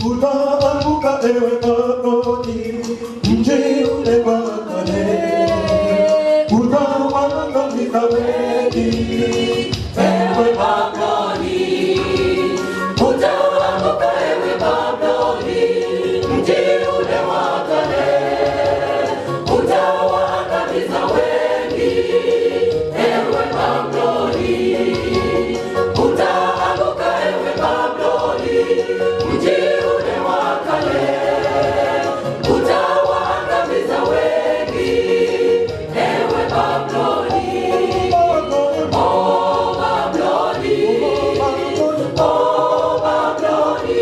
utaanguka ewe Babeli, mji ule wa kale, utawaangamiza wengi ewe Babeli, utaanguka ewe Babeli, mji ule wa kale, utawaangamiza wengi ewe Babeli, utaanguka ewe Babeli, mji ule wa kale, utawaangamiza wengi ewe Babeli. Oh Babeli, oh Babeli,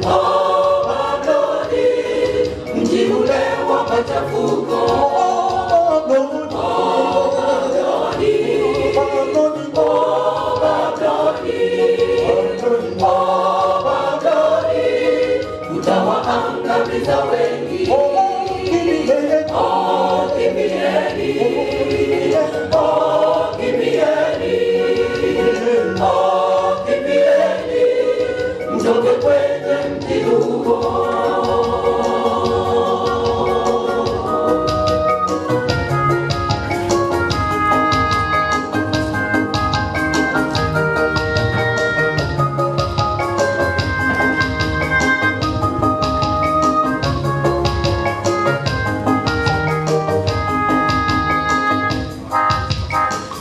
oh Babeli, mji ule wa machafuko. Oh Babeli, oh Babeli, oh Babeli, utawaangamiza wengi. Oh kimbieni, oh kimbieni, oh kimbieni, mtoke kwenye mji huo.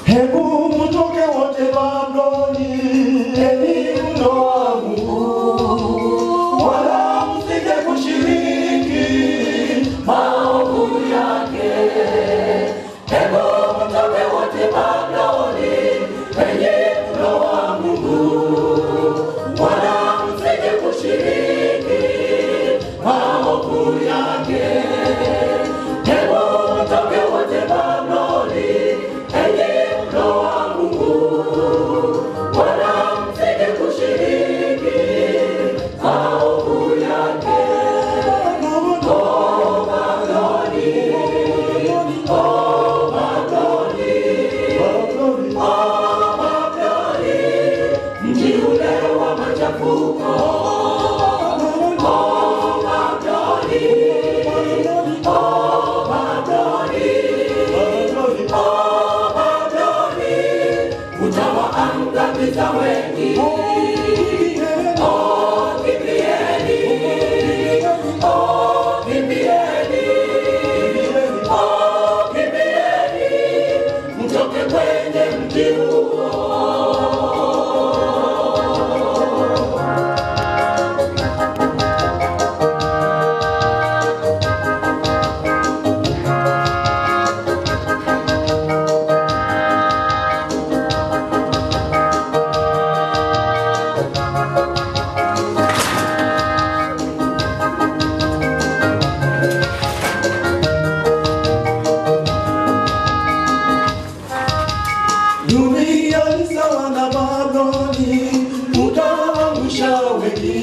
Hebu mtoke wote Babeli, enyi mno wa Mungu, wala msije kushiriki maovu yake. Hebu mtoke wote Babeli, enyi mno wa Mungu, wala msije kushiriki maovu yake. Hebu mtoke wote Babeli, enyi mno wa Mungu, wala msije kushiriki maovu yake. Oh Babeli, oh Babeli, oh Babeli, mji ule wa machafuko. Oh Babeli, oh Babeli, oh Babeli, utawaangamiza wengi. Oh kimbieni, oh kimbieni, oh kimbieni, mtoke kwenye mji huo. Dunia ni sawa na Babeli, utaangusha wengi.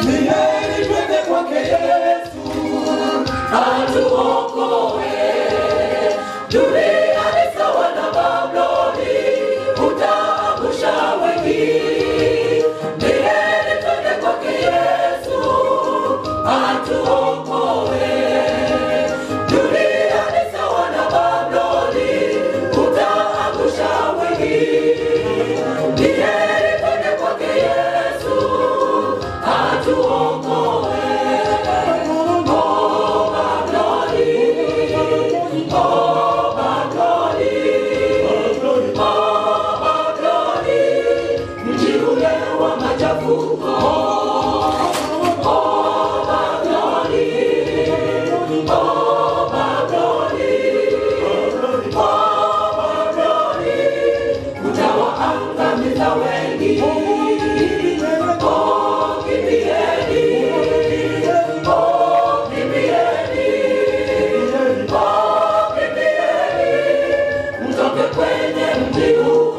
Ni heri twende kwake Yesu atuokoe. Dunia ni sawa na Babeli, utaangusha wengi. Ni heri twende kwake Yesu atuokoe. Dunia ni sawa na Babeli, utaangusha wengi. Ni heri twende kwake Yesu atuokoe. Oh Babeli, oh Babeli, oh Babeli, mji ule wa machafuko. Oh Babeli, oh Babeli, oh Babeli, utawaangamiza wengi. Oh kimbieni, oh kimbieni, oh kimbieni, mtoke kwenye mji huo.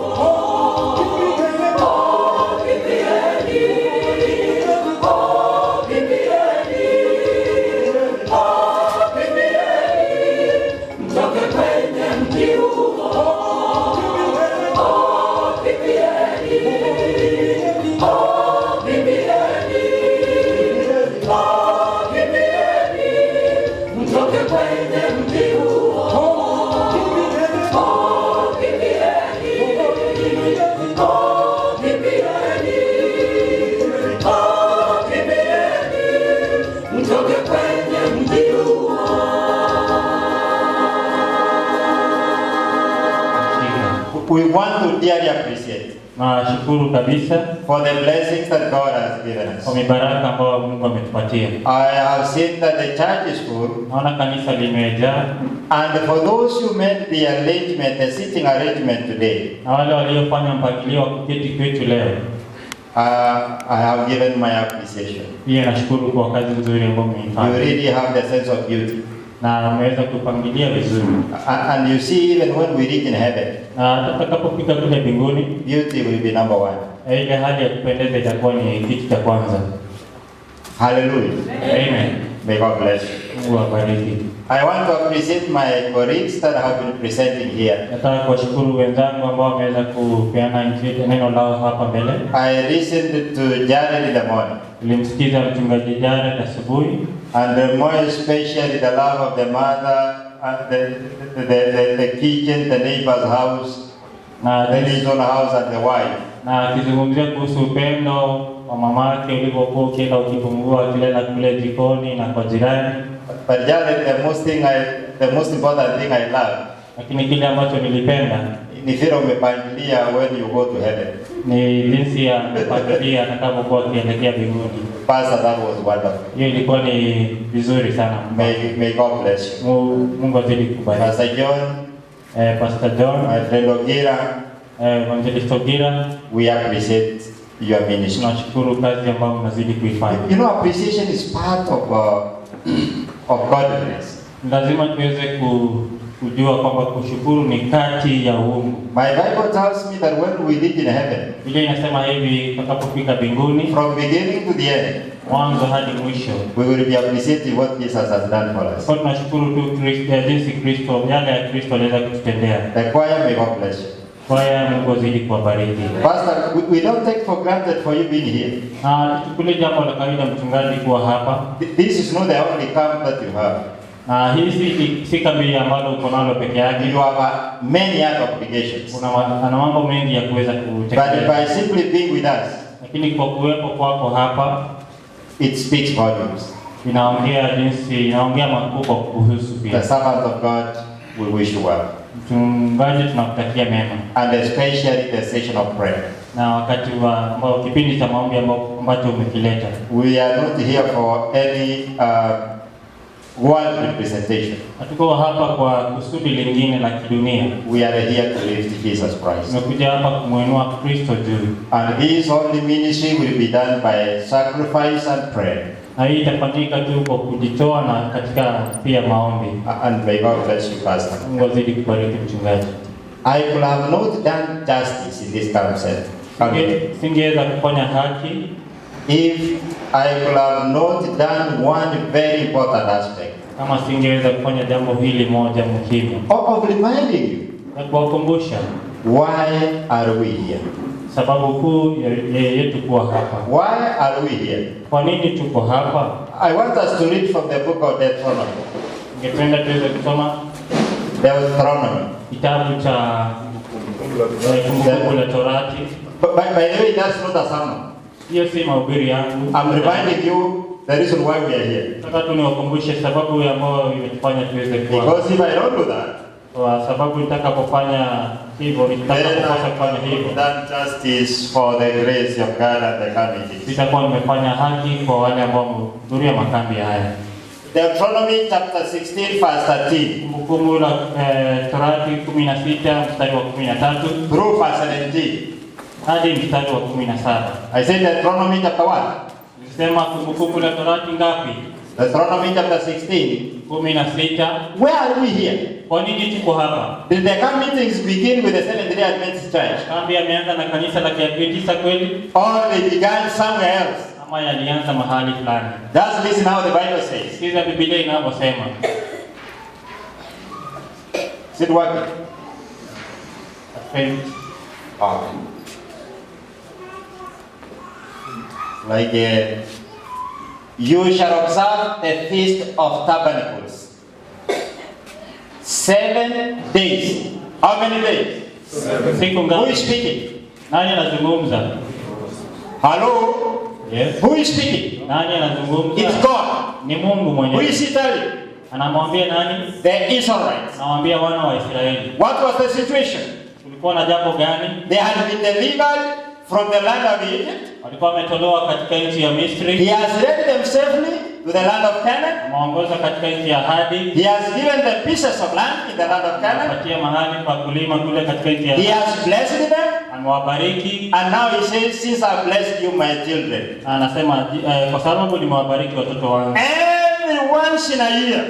Oh kimbieni, We want to dearly appreciate Na shukuru kabisa for the blessings that God has given us. kwa mibaraka ambayo Mungu ametupatia. I have seen that the church is full, Naona kanisa limejaa, and for those who made the arrangement, the sitting arrangement today, na wale waliofanya mpangilio wa kuketi kwetu leo, I have given my appreciation. pia nashukuru kwa kazi nzuri ambayo You mmeifanya. really have the sense of beauty. Na mmeweza kupangilia vizuri. And you see, even when we reach in heaven, Na tutakapofika kule mbinguni, beauty will be number one. ile hali ya kupendeza itakuwa ni kitu cha kwanza. Hallelujah. Amen. May God bless you. Mungu awabariki. I want to appreciate my colleagues that have been presenting here. Nataka kuwashukuru wenzangu ambao wameweza kupeana neno lao hapa mbele. I listened to Jared in the morning, Nilimsikiza mchungaji Jared asubuhi, and more especially the love of the mother, the kitchen, the neighbor's house, na the his own house, and the wife. na akizungumzia kuhusu upendo wa mamake ulivyokuwa ukienda ukipungua akilela kule jikoni na kwa jirani. But Jared, the most important thing I love, Lakini kile ambacho nilipenda ni vile umepangilia when you go to heaven. ni jinsi ya kupangilia atakapokuwa akielekea mbinguni. Pastor, that was wonderful. Hiyo ilikuwa ni vizuri sana. May God bless you. Mungu azidi kubariki. Pastor John, Pastor John, my friend Ogira, Evangelist Ogira, we appreciate your ministry. tunashukuru kazi ambayo mnazidi kuifanya. You know, appreciation is part of godliness. Lazima tuweze kujua kwamba kushukuru ni kati ya uungu. My Bible tells me that when we live in heaven, Biblia inasema hivi, tutakapofika mbinguni, from beginning to the end, mwanzo hadi mwisho, we will be appreciating what Jesus has done for us. kwa tunashukuru tu jinsi Kristo, yale ya Kristo aliweza kututendea. The choir, may God bless you. Kwa hiyo Mungu azidi kuwabariki. Pastor, we don't take for granted for you being here. Na tuchukulie jambo la kawaida mchungaji kuwa hapa. This is not the only camp that you have. Na hii si kambi ambalo uko nalo peke yake. You have many other obligations. Kuna mambo mengi ya kuweza But kutekeleza. by simply being with us, Lakini kwa kuwepo kwako hapa, it speaks volumes. inaongea makubwa kuhusu The pia. servant of God, we wish you well. Mchungaji, tunakutakia mema. And especially the session of prayer. Na wakati ambao kipindi cha maombi ambacho umekileta. We are not here for any world representation. Hatuko hapa kwa kusudi lingine la kidunia. We are here to lift Jesus Christ. Tumekuja hapa kumuinua Kristo juu. And His only ministry will be done by sacrifice and prayer. Na hii itafanyika tu kwa kujitoa na katika pia maombi. And may God bless you, Pastor. Mungu azidi kubariki mchungaji. I could have not done justice in this concept Singeweza kufanya haki if I could have not done one very important aspect kama singeweza kufanya jambo hili moja muhimu. of reminding you Na kuwakumbusha why are we here. sababu kuu yetu kuwa hapa. Why are we here? Kwa nini tuko hapa? I want us to read from the book of Deuteronomy. Ningependa tuweze kusoma Deuteronomy. kitabu cha Kumbukumbu la Torati. But by the way, that's not a sermon. Hiyo si mahubiri yangu. I'm reminding you the reason why we are here. Nataka tu niwakumbushe sababu ambayo imetufanya tuweze kuwa. Because if I don't do that, Kwa sababu nitakapofanya hivyo, nitakapokosa kufanya hivyo, done justice for the grace of God and the committees. nitakuwa nimefanya haki kwa wale ambao wamehudhuria makambi haya. Deuteronomy chapter 16 verse 13 Kumbukumbu la Torati 16 mstari wa 13 through verse 17. hadi mstari wa 17. I said Deuteronomy chapter 1. Nilisema Kumbukumbu la Torati ngapi? Deuteronomy chapter 16. 16. Where are we here? Kwa nini tuko hapa? Did the camp meetings begin with the Seventh-day Adventist Church? Kambi yameanza na kanisa la Kiadventista kweli, Or they began somewhere else? ama yalianza mahali fulani? Just listen how the Bible says. Sikiza Biblia inavyosema. Is it working? Okay. Like you shall observe the Feast of Tabernacles. 7 days. How many days? Siku Who ngapi? is speaking? Nani anazungumza? Hello? Yes. Who is speaking? Nani anazungumza? It's God. Ni Mungu Who mwenyewe. is he telling? Anamwambia nani? The Israelites. Anamwambia wana wa Israeli. What was the situation? Kulikuwa na jambo gani? They had been delivered from the land of Egypt. Walikuwa wametolewa katika nchi ya He Misri. has led them safely to the land of Canaan. Ameongoza katika nchi ya ahadi. He has given them pieces of land in the land of Canaan. Amepatia mahali pa kulima kule katika nchi ya He ahadi. has blessed them. Amewabariki. And now he says, since I blessed you, my children. Anasema kwa sababu nimewabariki watoto wangu. Every once in a year,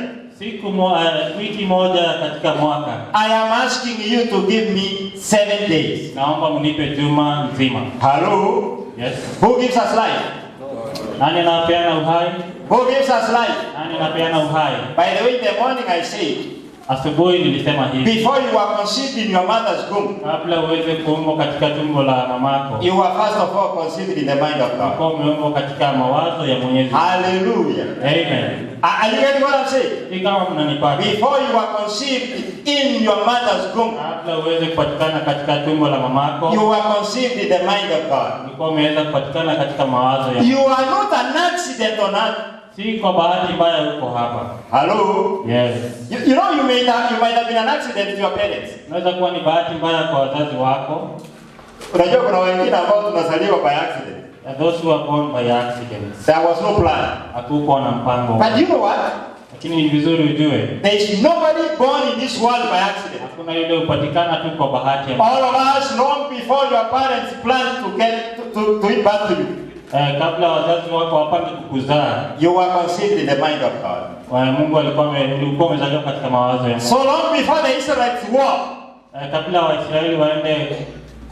Wiki moja katika mwaka. I am asking you to give me 7 days. Naomba mnipe juma nzima. Hello? Yes. Who gives us life? Nani anapeana uhai? Who gives us life? Nani anapeana uhai? By the way, in the morning I said, Asubuhi nilisema hivi. before you were conceived in your mother's womb, Kabla uweze kuumbwa katika tumbo la mamako, you were first of all conceived in the mind of God. ulikuwa umeumbwa katika mawazo ya Mwenyezi Mungu. Hallelujah. Amen. Are you getting what I'm saying? Si kama mnanipata. Before you were conceived in your mother's womb, Kabla uweze kupatikana katika tumbo la mamako, you were conceived in the mind of God. ulikuwa umeweza kupatikana katika mawazo ya. You are not an accident on earth. Si kwa bahati mbaya uko hapa. Hello? Yes. You know you might have been an accident to your parents. Unaweza kuwa ni bahati mbaya kwa wazazi wako. Unajua kuna wengine ambao tunazaliwa by accident. And those who are born by accident. There was no plan. Hakukuwa na mpango. But you know what? Lakini ni vizuri ujue. There is nobody born in this world by accident. Hakuna yule upatikana tu kwa bahati. All of us long before your parents planned to get to give birth to you. Kabla wazazi wako wapange kukuzaa, You were conceived in the mind of God. Mungu alikuwa umezaliwa katika mawazo ya Mungu. So long before the Israelites war, Kabla Waisraeli waende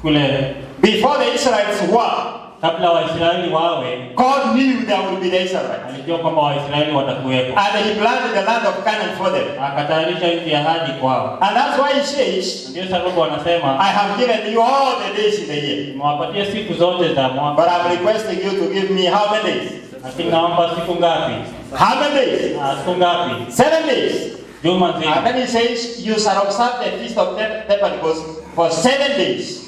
kule, before the Israelites war, kabla Waisraeli wawe, God knew there would be the Israelites. alijua kwamba Waisraeli watakuwepo. And he planned the land of Canaan for them. Akatayarisha nchi ya ahadi kwao. And that's why he says, Ndio sababu anasema, I have given you all the days in the year. nimewapatia siku zote za But mwaka. I'm requesting you to give me how many days? Lakini naomba siku ngapi? How many days? Siku ngapi? 7 days. Juma And nzima. then he says, you shall observe the feast of Pentecost for 7 days.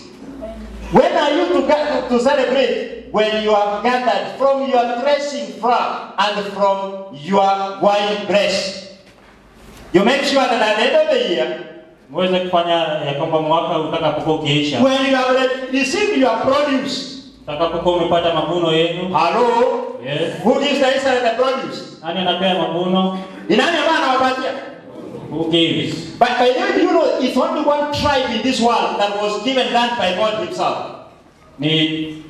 When are you to celebrate? When you have gathered from your threshing floor and from your wine press. You make sure that at the end of the year, Mweze kufanya ya kwamba mwaka utakapokuwa ukiisha, when you have received your produce, utakapokuwa umepata mavuno yenu. hello? Yes. Who gives the Israel the produce? Nani anapea mavuno? Ni nani ambaye anawapatia? Who gives? But by the way, do you know it's only one tribe in this world that was given land by God himself. Ni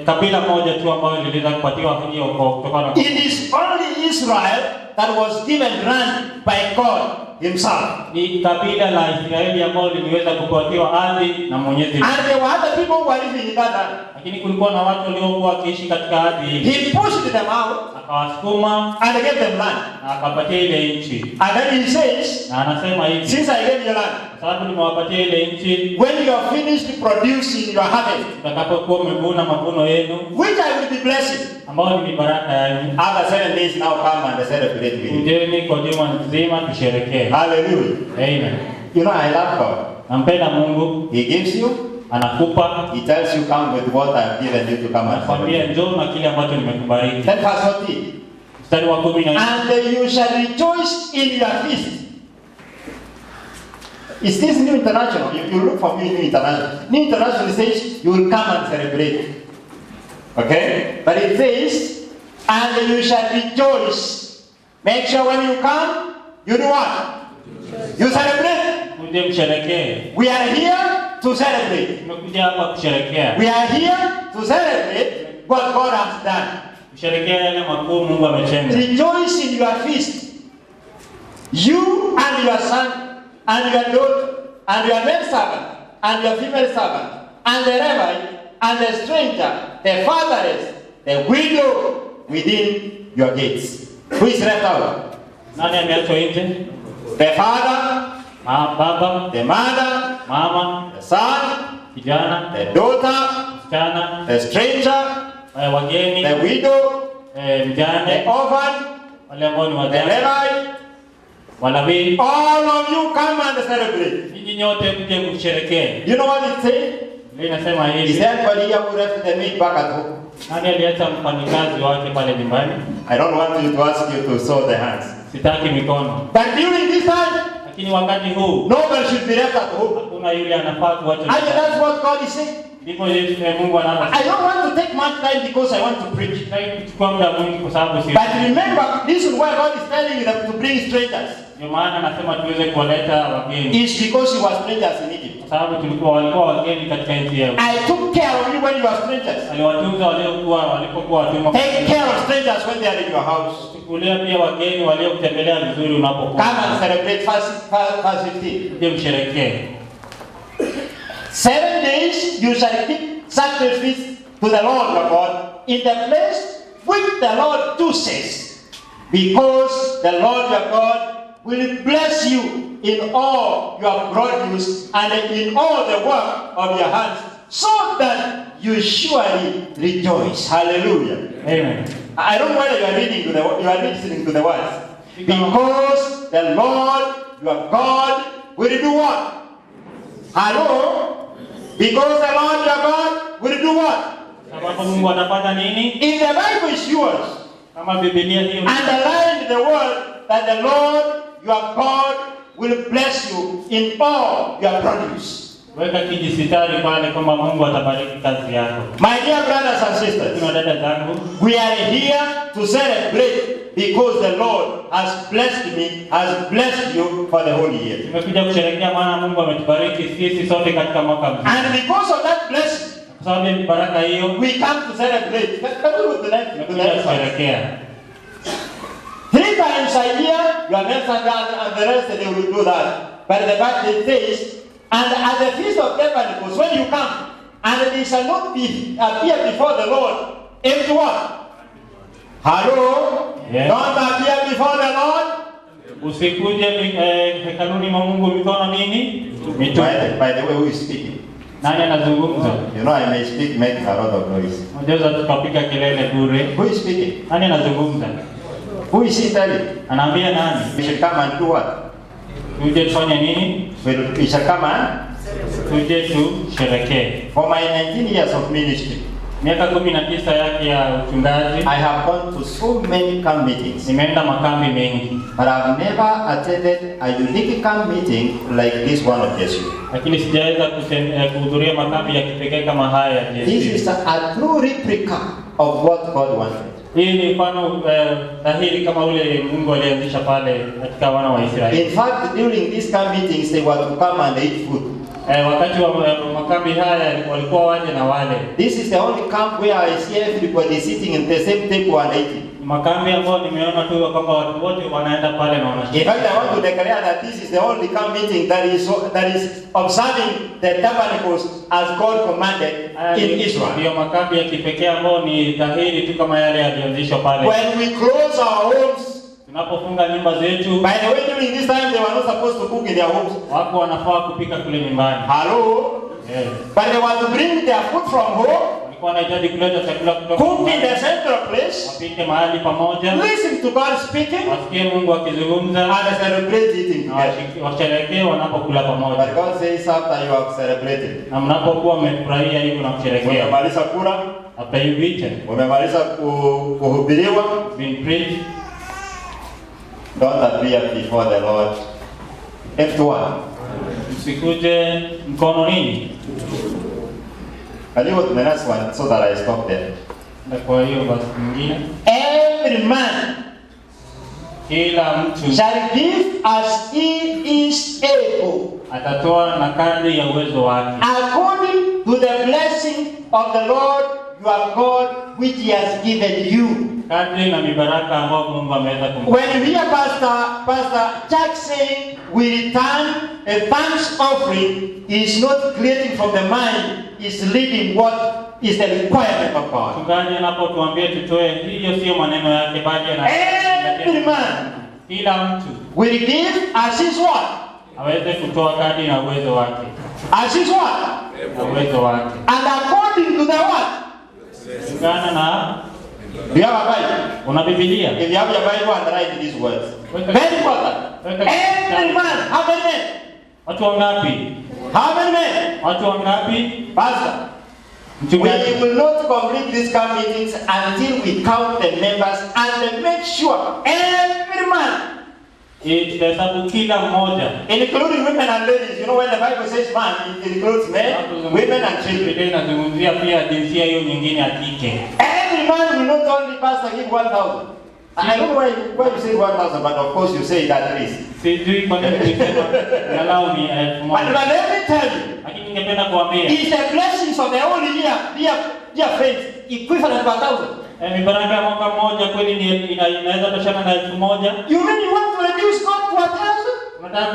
kabila moja tu ambayo liliweza kupatiwa hiyo kutokana na It is only Israel that was given land by God himself. ni kabila la Israeli ambalo liliweza kupatiwa ardhi na Mwenyezi Mungu. And there were other people who were living in that land. Lakini kulikuwa na watu waliokuwa wakiishi katika ardhi hii. He pushed them out Akawasukuma and gave them land. na akapatia ile nchi. And then he says, Na anasema hivi, since I gave you land, kwa sababu nimewapatia ile nchi, when you have finished producing your harvest, utakapokuwa umevuna mavuno yenu which I will be blessing, ambao ni baraka yenu, after 7 days now come and celebrate with you. kujeni kwa juma nzima tusherekee. Hallelujah. Amen. You know, I love God. Nampenda Mungu, He gives you, anakupa, he tells you, come with what I have given you to come and anakuambia celebrate. njoo na kile ambacho nimekubariki. Then verse 14. Mstari wa 14. And you shall rejoice in your feast. Is this New International? You look for me, New International. New International says you will come and celebrate. Okay? But it says, and you shall rejoice. Make sure when you come, you do what? You celebrate. Mje msherekee. We are here to celebrate. Tumekuja hapa kusherekea. We are here to celebrate what God has done. Kusherekea yale makuu Mungu ametenda. Rejoice in your feast. You and your son, and your daughter, and your male servant, and your female servant, and the Levite, and the stranger, the fatherless, the widow within your gates. Who is left out? Nani ameachwa nje? The father, Baba, the mother, mama, the son, kijana, the daughter, msichana, the stranger, wageni, the widow, the mjane, orphan, wale ambao ni the wajane, Levite. walawi. All of you come and celebrate. Ninyi nyote mje msherekee. You know what it says? Inasema Is hivi. there anybody here who left the maid back at home? Nani aliacha mfanyikazi wake pale nyumbani? I don't want you to ask you to sew the hands. Sitaki mikono. But during this time, Lakini wakati huu nobody should be left at home. hakuna yule anafaa kuacha. And that's what God is saying. Ndivyo Mungu anasema. I don't want to take much time because I want to preach. Kuchukua muda mwingi kwa sababu si. But remember, this is why God is telling you to bring strangers. Ndio maana anasema tuweze kuwaleta wageni. It's because you were strangers in Egypt. Kwa sababu walikuwa wageni katika nchi yao. I took care of you when you were strangers. Aliwatunza walipokuwa watumwa. Take care of strangers when they are in your house. Chukulia pia wageni waliokutembelea vizuri unapokuwa. Come and celebrate fast 15. Ndio msherekee. 7 days you shall keep sacrifice to the Lord your God in the place which the Lord chooses, because the Lord your God will bless you in all your produce and in all the work of your hands, so that you surely rejoice. Hallelujah. Amen. I don't know whether you are listening to the words. Because the Lord your God will do what? Hello? Because the Lord your God will do what? Sababu Mungu anafanya nini? If the Bible is yours, Kama Biblia hiyo. underline the word that the Lord your God will bless you in all your produce. Weka kijisitari pale kwamba Mungu atabariki kazi yako. My dear brothers and sisters, Kuna dada zangu, we are here to celebrate because the Lord has blessed me, has blessed you for the whole year. tumekuja kusherehekea maana Mungu ametubariki sisi sote katika mwaka mzima. And because of that blessing, Kwa sababu ya baraka hiyo, we come to celebrate. Can we go to the tumekuja next one? kusherehekea. 3 times a year, your messenger and the rest they will do that. But the Bible says, and at the feast of Tabernacles, when you come, and they shall not appear before the Lord empty what? Hello? Yes. Don't appear before the Lord. Usikuje hekaluni mwa Mungu mikono nini? Mitupu. By the way, who is speaking? Nani anazungumza? You know, I may speak making a lot of noise. Unaweza tukapiga kelele bure. Who is speaking? Nani anazungumza? Who is he telling? Anaambia nani? We should come and do what? Tuje tufanye nini? We shall come and Tuje tusherekee. for my 19 years of ministry, Miaka 19 yake ya uchungaji, I have gone to so many camp meetings, nimeenda makambi mengi, but I've never attended a unique camp meeting like this one of Jesus. lakini sijaweza kuhudhuria makambi ya kipekee kama haya ya This is Yesu. a true replica of what God wanted. Hii ni mfano dhahiri kama ule Mungu alianzisha pale katika wana wa Israeli. In fact, during these camp meetings, they were to come and eat food. Wakati wa makambi haya walikuwa waje na wale. This is the only camp where I see everybody sitting in the same table and eating. Makambi ambayo nimeona tu kwamba watu wote wanaenda pale na In wanashiriki. fact, I want to declare that this is the only camp meeting that is observing the tabernacles as God commanded in Israel. Ndio makambi ya kipekee ambayo ni dhahiri tu kama yale yalianzishwa pale. When we close our homes, Tunapofunga nyumba zetu, by the way, during this time they were not supposed to cook in their homes. wako wanafaa kupika kule nyumbani. Hello? Yes. But they were to bring their food from home, Walikuwa wanahitaji kuleta chakula kutoka cook in nyumbani, the central place, wapike mahali pamoja, listen to God speaking, wasikie Mungu akizungumza and celebrate eating na together. washerekee wanapokula But pamoja. God says after you have celebrated, Na mnapokuwa mmefurahia hivyo na kusherekea, umemaliza kula, after you've eaten, umemaliza kuhubiriwa, been preached, don't appear before the Lord empty one. usikuje mkono nini. Can you go to the next one so that I stop there? Na kwa hiyo basi nyingine, Every man kila mtu shall give as he is able, atatoa na kadri ya uwezo wake, according to the blessing of the Lord your God, which he has given you. kadri na mibaraka ambayo Mungu ameweza kumpa. When we hear Pastor Chuck saying we return a thanks offering, he is not creating from the mind, is leading what is the requirement of God. Mchungaji anapotuambia tutoe, hiyo sio maneno yake bali Every man kila mtu will give as his what? aweze kutoa kadri na uwezo wake, As his what? na uwezo wake. And according to the what? Kulingana na, Do you have a Bible? una Biblia? If you have your Bible, underline these words. Very important. Every man, how many men? Watu wangapi? How many men? Watu wangapi? Pastor, Mchungaji, we will not complete these camp meetings until we count the members and make sure every man Tutahesabu kila mmoja. Including women and ladies. You know when the Bible says man, it includes men, women and children. Biblia inazungumzia pia jinsia hiyo nyingine ya kike. Every man will not only pastor give 1,000. I don't know why you say 1,000, but of course you say it at least. Sijui kwa nini unasema angalau ni 1,000. But let me tell you, Lakini ningependa kuambia it's the blessings of the whole year, dear friends, equivalent to 1,000. mibaraka ya mwaka mmoja kweli ni inaweza toshana na 1,000. You really want to reduce God to 1,000? Unataka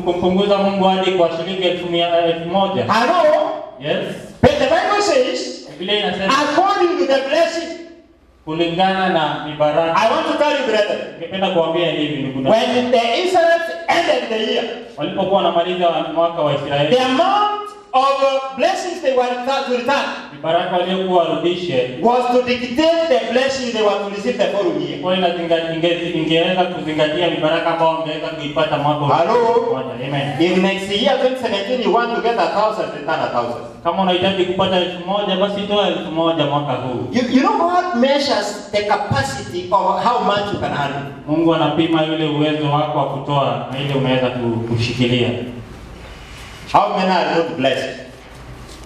kumpunguza Mungu hadi kwa shilingi 1,000? Hello? Yes. But the Bible says, Biblia inasema according to the blessing. kulingana na mibaraka. I want to tell you, brother. Ningependa kuambia hivi ndugu. When the Israelites ended the year, walipokuwa wanamaliza mwaka wa Israeli, the amount of blessings they were to return mibaraka waliokuwa warudishe was to dictate the blessing they were to receive the following year. kwa ingeweza kuzingatia mibaraka ambao wangeweza kuipata mwaka mmoja. Amen. If next year 2017 you want to get 1,000, return 1,000. Kama unahitaji kupata 1,000 basi toa 1,000 mwaka huu. You know God measures the capacity of how much you can handle. Mungu anapima yule uwezo wako wa kutoa na ile unaweza kushikilia. How many are not blessed?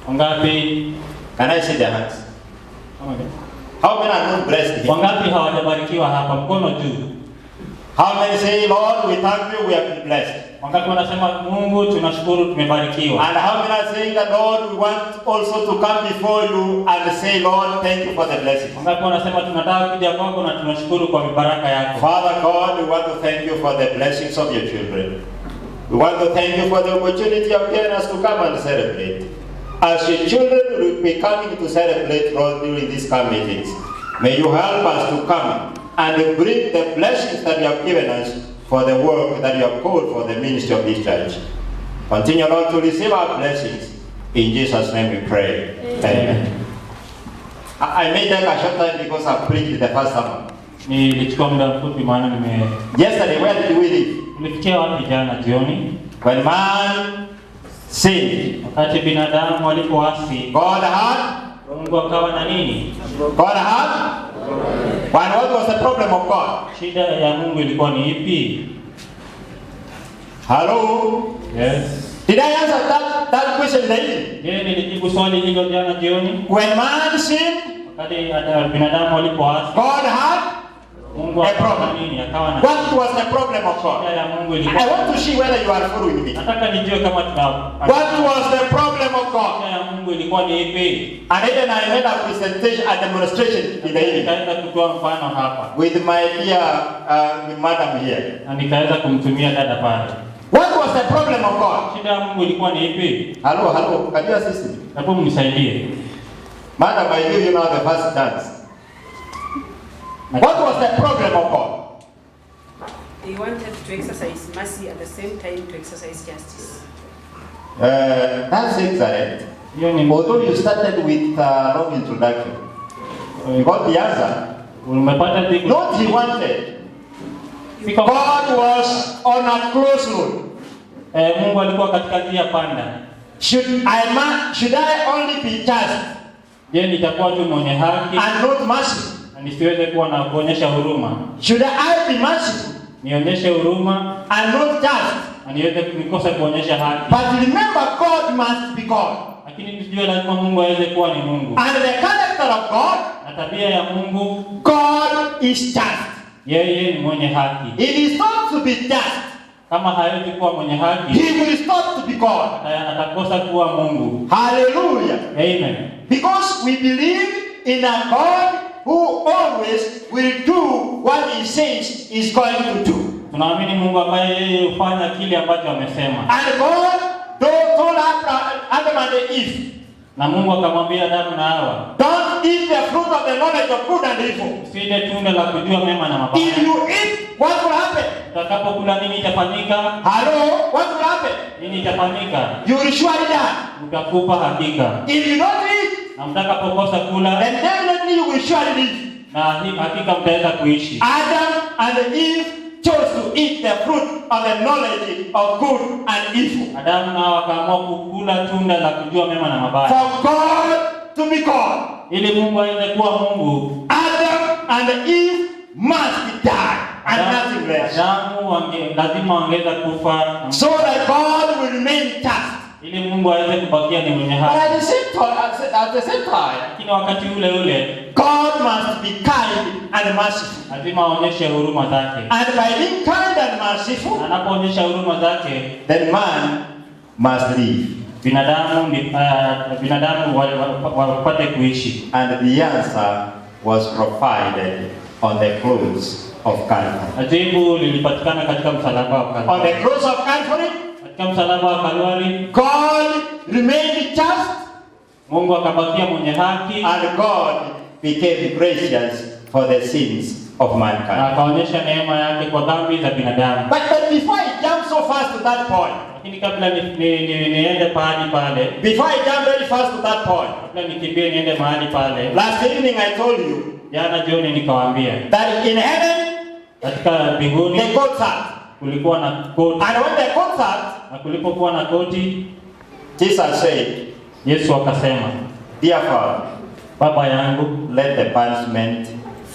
Wangapi? Can I see their hands? How many are not blessed here? Wangapi hawajabarikiwa hapa? Mkono juu. How many say, Lord, we thank you, we have been blessed? Wangapi wanasema Mungu tunashukuru tumebarikiwa? And how many are saying that, Lord, we want also to come before you and say, Lord, thank you for the blessing? Wangapi wanasema tunataka kuja kwako na tunashukuru kwa mibaraka yako? Father God, we want to thank you for the blessings of your children. We want to thank you for the opportunity you have given us to come and celebrate. As your children will be coming to celebrate, Lord, during these camp meetings, may you help us to come and bring the blessings that you have given us for the work that you have called for the ministry of this church. Continue, Lord, to receive our blessings. In Jesus' name we pray. Amen. I made that a short time because I preached the first sermon. Nilichukua muda mfupi maana Yesterday, where did we live? Tulifikia wapi jana jioni? When man sinned, Wakati binadamu walipoasi, God had. Mungu akawa na nini? God had. And what was the problem of God? Shida ya Mungu ilikuwa ni ipi? Hello? Yes. Did I answer that question then? Je, nilijibu swali hilo jana jioni? When man sinned, Wakati binadamu walipoasi, God had Mungu a akawa na problem. nini? Akawa na What was the problem of shida God? ya Mungu I ilikuwa. want to see whether you are following me. Nataka nijue kama What was the problem of God? shida ya Mungu ilikuwa ni ipi? And then I made a presentation, a demonstration in the evening Nikaweza kutoa mfano hapa. with my dear madam here. Na nikaweza kumtumia dada pale. What was the problem of God? Shida ya Mungu ilikuwa ni ipi? Hello, can you assist me? Hapo mnisaidie. Madam, I give you now the first chance. What was the problem of God? They wanted to exercise mercy at the same time to exercise justice. That's excellent. Hiyo ni Although you started with a long introduction, you got the answer. umepata jibu. Not he wanted. Siko God was on a close road. Mungu alikuwa katika njia panda. Should I only be just Je, nitakuwa tu mwenye haki and not merciful? na nisiweze kuwa na kuonyesha huruma? Should I be merciful Nionyeshe huruma and not just? na niweze kunikosa kuonyesha haki. But remember, God must be God. Lakini tujue lazima Mungu aweze kuwa ni Mungu. And the character of God, Na tabia ya Mungu, God is just. yeye ni mwenye haki. If he stops to be just, Kama hawezi kuwa mwenye haki, he will stop to be God. atakosa kuwa Mungu. Hallelujah. Amen. Because we believe in a God who always will do what he says he's going to do. Tunaamini Mungu ambaye yeye hufanya kile ambacho amesema. And God told Adam and Eve, Na Mungu akamwambia Adamu na Hawa, don't eat the fruit of the knowledge of good and evil. usile tunda la kujua mema na mabaya. If you eat, what will happen? Utakapokula nini itafanyika? Hello, what will happen? Nini itafanyika? You will surely die. Utakufa hakika. If you don't eat, Na mtakapokosa kula, then definitely you will surely live. na hakika mtaweza kuishi. Adam and Eve chose to eat the fruit of the knowledge of good and evil. Adamu na Hawa wakaamua kukula tunda la kujua mema na mabaya. For God to be God, Ili Mungu aweze kuwa Mungu, Adam and Eve must die. and nothing less. Adamu lazima wangeweza kufa So that God will remain just. ili Mungu aweze kubakia ni mwenye But haki. at the same time, Lakini wakati ule God must be kind and merciful. lazima aonyeshe huruma zake. And by being kind and merciful, Anapoonyesha huruma zake, then man must live. binadamu wapate kuishi. And the answer was provided on the cross of Calvary. Jibu lilipatikana katika msalaba wa Kalvari. On the cross of Calvary, Katika msalaba wa Kalvari, God remained just, Mungu akabakia mwenye haki and God became gracious for the sins of na mankind. akaonyesha neema yake kwa dhambi za binadamu. But before I jump so fast to that point, Lakini kabla niende pahali pale, before I jump very fast to that point, kabla nikimbie niende mahali pale, last evening I told you jana jioni nikawaambia that in heaven katika mbinguni the concert, kulikuwa na koti, and when the concert, na kulipokuwa na koti, Jesus said, Yesu akasema, "Dear Father, Baba yangu, let the punishment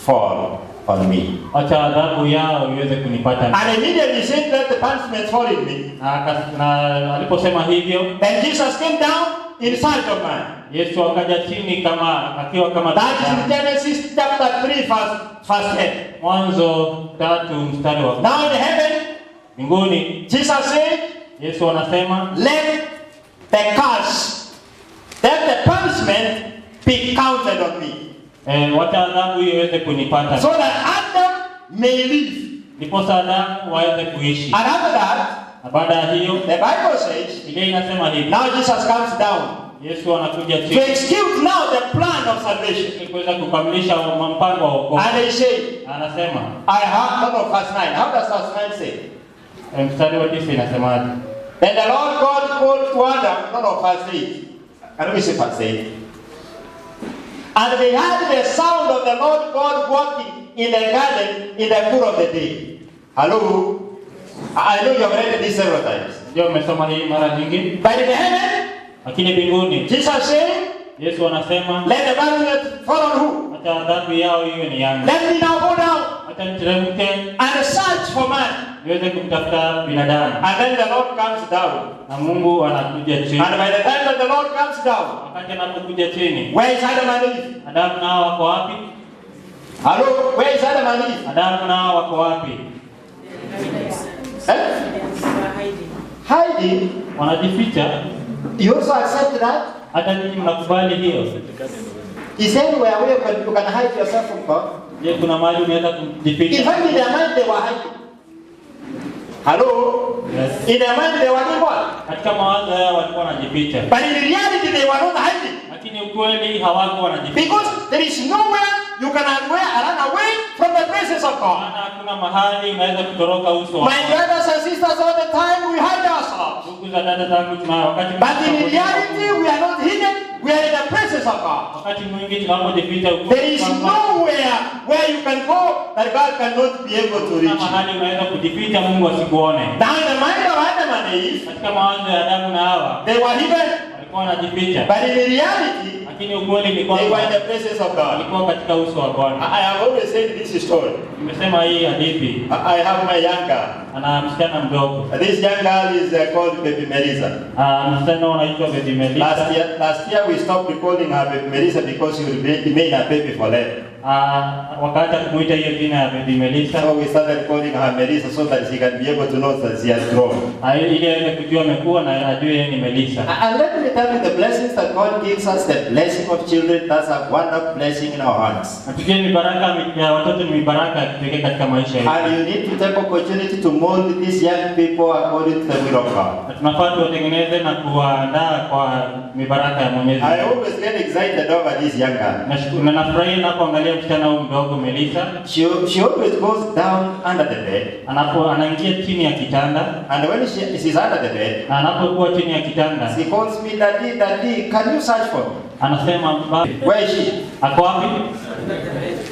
fall on me." acha adhabu yao iweze kunipata. And immediately he said, "Let the punishment fall on me." Na aliposema hivyo, Then Jesus came down in sight of man. Yesu akaja chini akiwa kama That is in Genesis chapter 3 verse 10. Mwanzo 3 mstari wa Now in heaven, mbinguni. Jesus said, Yesu anasema, let the curse, let the punishment be counted on me. wacha adhabu hiyo iweze kunipata. So that Adam may live. Ndiposa Adamu waweze kuishi. And after that, Na baada ya hiyo, the Bible says, Biblia inasema hivi. now Jesus comes down Yesu anakuja to chini execute now the plan of salvation. ili kuweza kukamilisha mpango wa wokovu. And he said, Anasema, I have, no, verse 9. How does verse 9 say? mstari wa 9 inasemaje? Then the Lord God called to Adam, verse 8. Can we say verse 8? And they heard the sound of the Lord God walking in the garden in the cool of the day. Hello? I know you have read this several times. Ndio umesoma hii mara nyingi. But in heaven, Lakini mbinguni, Jesus said, Yesu anasema, let the punishment fall on who? acha adhabu yao iwe ni yangu. Let me now go down Acha niteremke and search for man. niweze kumtafuta binadamu. And then the Lord comes down. Na Mungu anakuja chini. And by the time that the Lord comes down, Wakati anapokuja chini, where is Adam and Eve? Adamu nao wako wapi? Hello? Where is Adam and Eve? Adamu nao wako wapi? Hiding. Wanajificha. You also accept that? Hata nyinyi mnakubali hiyo? Is anywhere where you can hide yourself from God? Je, kuna mahali unaweza In kujificha? fact, in their mind they were hiding. Hello? Yes. In their mind they were doing what? Katika mawazo yao walikuwa wanajificha. But in reality they were not hiding. Lakini ukweli hawakuwa wanajificha. Because there is nowhere you can run away from the presence of God. Maana hakuna mahali unaweza kutoroka uso wa My Mungu. brothers and sisters, all the time we hide ourselves. Ndugu za dada zangu, tuna wakati But in reality we are not hidden. We are in the presence of God. wakati mwingi tunapojificha There is nowhere where you can go that God cannot be able to reach you. mahali unaweza kujificha Mungu asikuone. Now in the mind of Adam and Eve, Katika mawazo ya Adamu na Hawa they were hidden. walikuwa wanajificha. But in reality, Lakini ukweli ni they were in kwamba the presence of God. walikuwa katika uso wa Bwana. I have always said this story. Nimesema hii hadithi. I have my young girl. Ana msichana mdogo. This young girl is called Baby Melissa. Msichana anaitwa Baby Melissa. Last year we stopped calling her Baby Melissa because she will remain a baby forever. Wakati kumuita hiyo jina ya Baby Melissa. So we started calling her Melissa so that she can be able to know that she has grown. Ili aweze kujua amekuwa na ajue yeye ni Melissa. And let me tell you the blessings that God gives us, the blessing of children, that's a wonderful blessing in our hearts. Tujue mibaraka ya watoto ni mibaraka ya kipekee katika maisha yetu. And you need to take opportunity to mold these young people according to the will of God. Tunafaa tuwatengeneze na kuwaandaa kwa mibaraka ya Mwenyezi Mungu. I always get excited over this young girl. Na nafurahi napoangalia msichana huyu mdogo Melissa. She always goes down under the bed. Anaingia chini ya kitanda. And when she's under the bed, Na anapokuwa chini ya kitanda, she calls me, Daddy, Daddy, can you search for me? anasema Where is she? ako wapi?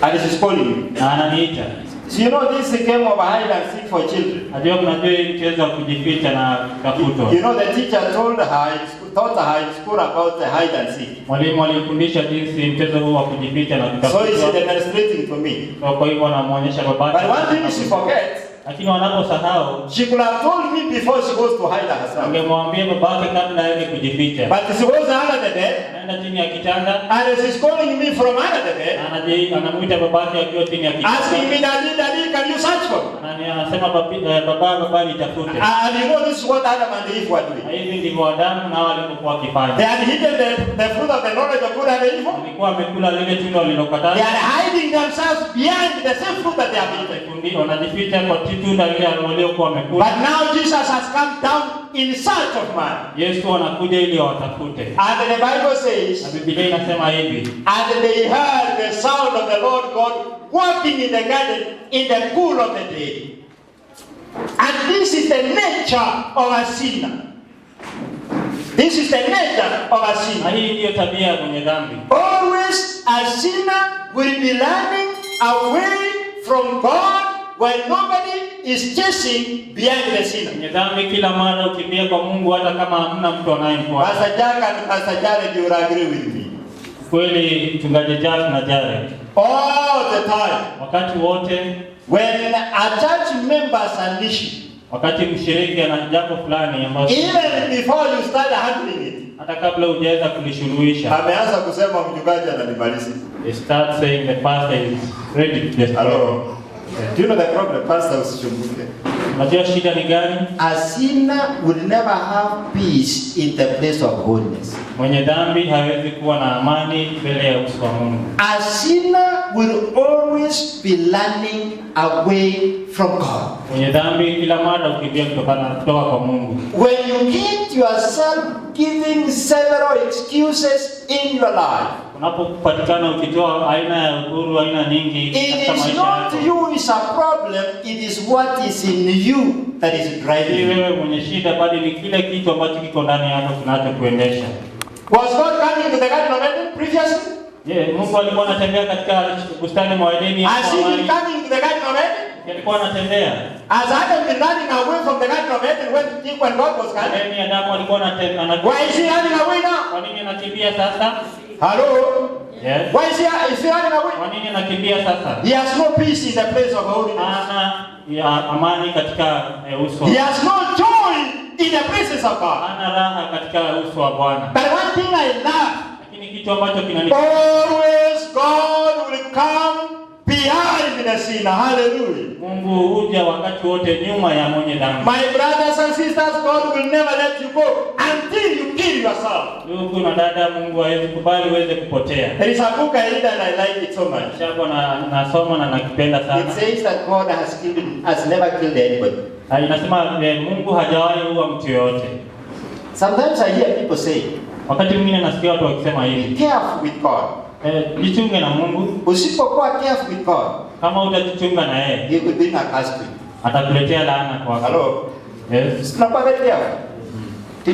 And she's calling me. Na ananiita. So you know this game of hide and seek for children. Najua kunajua hii mchezo wa kujificha na kutafutwa. You know the teacher told her taught her in school about the hide and seek. Mwalimu alifundisha jinsi mchezo huu wa kujificha na So kutafuta. he's demonstrating to me. Kwa hivyo anamuonyesha babake. But one thing she forgets, Lakini wanaposahau, she could have told me before she goes to hide herself. angemwambia babake kabla aende kujificha. But she goes under the bed, Anaenda chini ya kitanda, and she's calling me from under the bed, anamuita babake akiwa chini ya asking me, kitanda. Daddy, can you search for me? Anasema baba nitafute. And you know this is what Adam and Eve were Na doing. hivi ndivyo Adamu na walikuwa They wakifanya. had hidden the fruit of the knowledge of good and evil. Walikuwa wamekula lile tunda They walilokataza. are hiding themselves behind the same fruit that they have eaten. Wanajificha kwa tunda lile waliokuwa wamekula. But now Jesus has come down in search of man. Yesu anakuja ili awatafute. And the Bible Na says, Biblia inasema hivi, and they heard the sound of the Lord God walking in the garden in the cool of the day. And this is the nature of a sinner. This is the nature of a na sinner. hii ndiyo tabia ya mwenye dhambi. Always a sinner will be running away from God when nobody is chasing behind the sinner. Mwenye dhambi kila mara ukimbia kwa Mungu hata kama hamna mtu anayemfuata. Pastor Jack and Pastor Jared, you will agree with me. Kweli mchungaji Jack na Jared, All the time. wakati wote, When a church member has an issue, wakati mshiriki ana jambo fulani ambalo even before you start handling it, hata kabla hujaweza kulisuluhisha, ameanza kusema mchungaji ananimaliza. they start saying the pastor is ready to destroy. Hello. Do you know the problem, Pastor Usichunguke? Unajua shida ni gani? A sinner will never have peace in the place of holiness. Mwenye dhambi hawezi kuwa na amani mbele ya uso wa Mungu. A sinner will always be running away from God. Mwenye dhambi kila mara ukimbia kutoka kwa Mungu. When you get yourself giving several excuses in your life, Unapopatikana ukitoa aina ya uhuru, aina nyingi it katika is maisha not yako. you is a problem, it is what is in you that is Si driving you. wewe mwenye shida, bali ni kile kitu ambacho kiko ndani yako kinachokuendesha. Was God coming to the Garden of Eden previously? Mungu alikuwa anatembea katika bustani mwa Edeni hapo Has he been awali. coming to the Garden of Eden? Alikuwa anatembea. Has Adam been running away from the Garden of Eden when God was coming? Edeni Adamu alikuwa anatembea. Why is he running away now? Kwa nini anakimbia sasa? Hello? Yes. Why is he running away? Kwa nini anakimbia sasa? He has no peace in the place of holiness. Hana ya amani katika uso. He has no joy in the presence of God. Hana raha katika uso wa Bwana. But one thing I love, Lakini kitu ambacho kinanipenda, always God will come behind the sinner. Hallelujah. Mungu huja wakati wote nyuma ya mwenye dhambi. My brothers and sisters, God will never let you go until you kill yourself. Ndugu na dada, Mungu hawezi kubali uweze kupotea. There is a book I read and I like it so much. Shako nasoma na nakipenda It sana. says that God has never killed anybody. Inasema Mungu hajawahi kuua mtu yoyote. Sometimes I hear people say, Wakati mwingine nasikia watu wakisema be hivi, careful with God. jichunge na Mungu. Usipokuwa careful with God, Kama utajichunga na yeye, He will bring a curse to you. atakuletea laana kwako. Hello? Yes. Not very careful. Do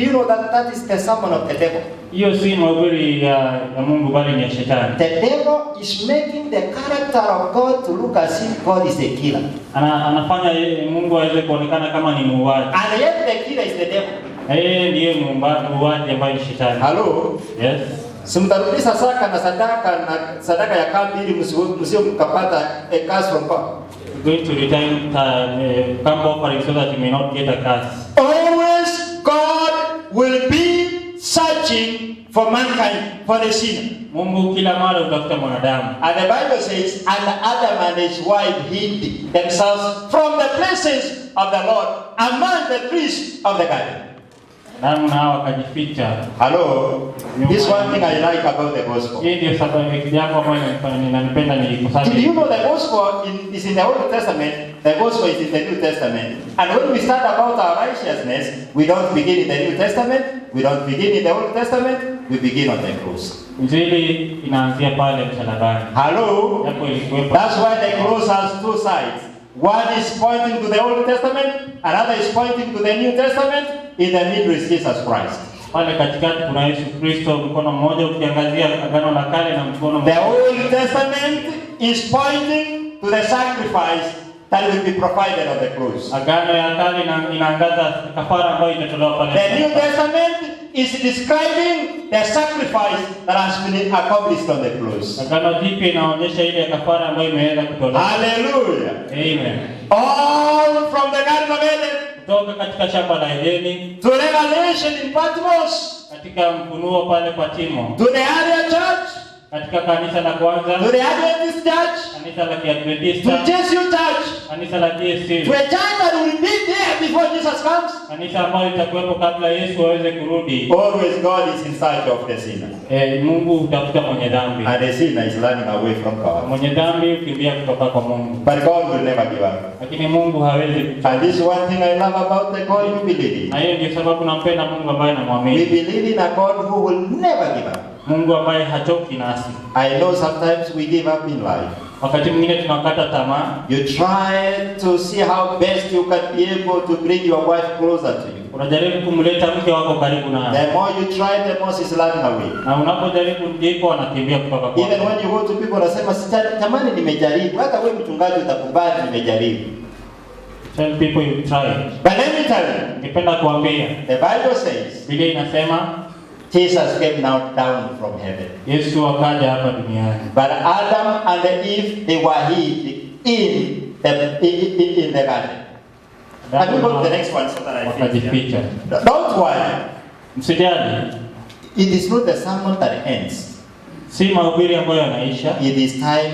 you know that is the sermon of the devil? Hiyo si mahubiri ya Mungu bali ni ya shetani. The devil is making the character of God to look as if God is the killer. Anafanya Mungu aweze kuonekana kama ni muuaji. And yet the killer is the devil. Yeye ndiye muuaji ambaye ni shetani. Hello? Yes. Simtarudisha sadaka ya kambi ili msio mkapata a curse from God. Going to return camp offering so that you may not get a curse. Always God will be searching for mankind, for the sinner. Mungu kila mara utafuta mwanadamu. And the Bible says, and Adam and his wife hid themselves from the presence of the Lord among the trees of the garden. Adamu na Hawa wakajificha. Hello? This one thing I like about the gospel. Hii ndio sababu jambo ambalo ninapenda ni kwa sababu. Did you know the gospel is in the Old Testament? The gospel is in the New Testament. And when we start about our righteousness, we don't begin in the New Testament, we don't begin in the Old Testament, we begin on the cross. Injili inaanzia pale msalabani. Hello? Hapo ilikuwepo. That's why the cross has two sides. One is pointing to the Old Testament, another is pointing to the New Testament. In the middle is Jesus Christ. Pale katikati kuna Yesu Kristo, mkono mmoja ukiangazia agano la kale na mkono The Old Testament is pointing to the sacrifice that will be provided on the cross. Agano ya kale inaangaza kafara ambayo itatolewa pale. The New Testament is describing the sacrifice that has been accomplished on the cross. Agano Jipya inaonyesha ile kafara ambayo imeweza kutolewa. Hallelujah. Amen. All from the Garden of Eden Kutoka katika shamba la Edeni to Revelation in Patmos, katika mfunuo pale Patimo, to the earlier church, katika kanisa la kwanza, to the Adventist church, kanisa la to Kiadventista, Jesuit church, kanisa la GSC, to a church that will be there before Jesus comes. kanisa ambalo litakuwepo kabla Yesu aweze kurudi. Always God is in search of the sinner. Mungu hutafuta mwenye dhambi. And the sinner is running away from God. Mwenye dhambi ukimbia kutoka kwa Mungu. But God will never give up. Lakini Mungu hawezi kuchoka. And this is one thing I love about the God we believe in. Na hiyo ndio sababu nampenda Mungu ambaye We namwamini. believe in a God who will never give up. Mungu ambaye hachoki nasi. I know sometimes we give up in life. Wakati mwingine tunakata tamaa. You try to see how best you can be able to bring your wife closer to you. Unajaribu kumleta mke wako karibu nawe. The more you try, the more she's running away. Na unapojaribu ndipo anakimbia kutoka kwako. Even when you go to people wanasema sitamani nimejaribu. Hata wewe mchungaji utakubali nimejaribu. Tell people you try. But let me tell you, Nipenda kuambia. the Bible says Biblia inasema Jesus came down from heaven. Yesu akaja hapa duniani. But Adam and Eve, they were hid in the garden. Can we go to the next one so that I finish? Don't worry. Msijali. It is not the sermon that ends. Si mahubiri ambayo yanaisha. It is time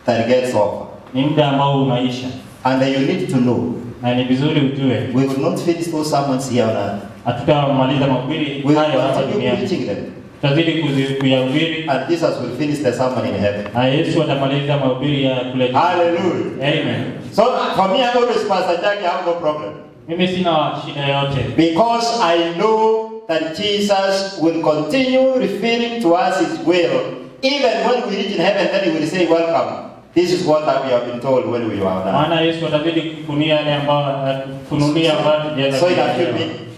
that gets over. Ni muda ambao unaisha. And you need to know. Na ni vizuri ujue. We will not finish those sermons here on earth. Hatutamaliza mahubiri We will hayo hapa continue duniani. preaching them. Tutazidi kuyahubiri. And Jesus will finish the sermon in heaven. Na Yesu atamaliza mahubiri ya kule juu. Hallelujah. Amen. So for me, I always Pastor Jackie, I have no problem. Mimi sina shida yote. Because I know that Jesus will continue referring to us His will. Even when we reach in heaven, then He will say, welcome. This is what we have been told when we were down. Maana Yesu atazidi kufunulia yale ambayo kufunulia ambayo tujaweza. So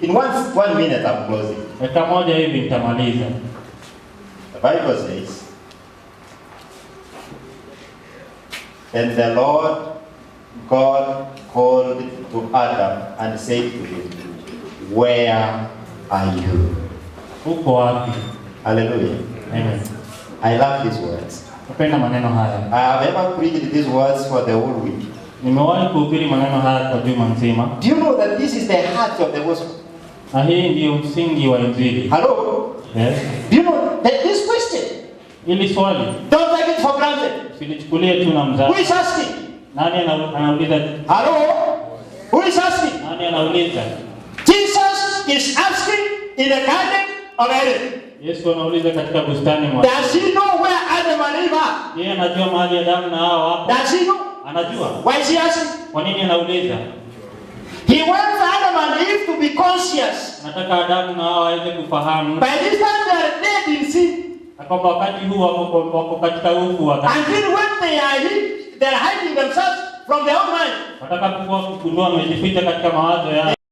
in one minute I'm closing. Dakika moja hivi nitamaliza. The Bible says, and the Lord God called to Adam and said to him, where are you? Uko wapi? Hallelujah. Amen. I love these words. Napenda maneno haya. I have ever preached these words for the whole week. Nimewahi kuhubiri maneno haya kwa juma nzima. Do you know that this is the heart of the gospel? Na hii ndio msingi wa Injili. Hello? Yes. Do you know that this question? Ili swali. Don't take it for granted. Usilichukulie tu na mzaha. Who is asking? Nani anauliza? Hello? Who is asking? Nani anauliza? Jesus is asking in the garden of Eden. Yesu anauliza katika bustani mwa. Does he know where Adam and Eve are? Yeye anajua mahali Adamu na Hawa hapo. Does he know? Anajua. Why is he asking? Kwa nini anauliza? He wants Adam and Eve to be conscious. Nataka Adamu na Hawa waweze kufahamu. By this time they are dead in sin. Kwamba wakati huu wako katika ufu wa dhambi. Until when they are hiding themselves from their own mind. Watakapokuwa kugundua wamejificha katika mawazo yao.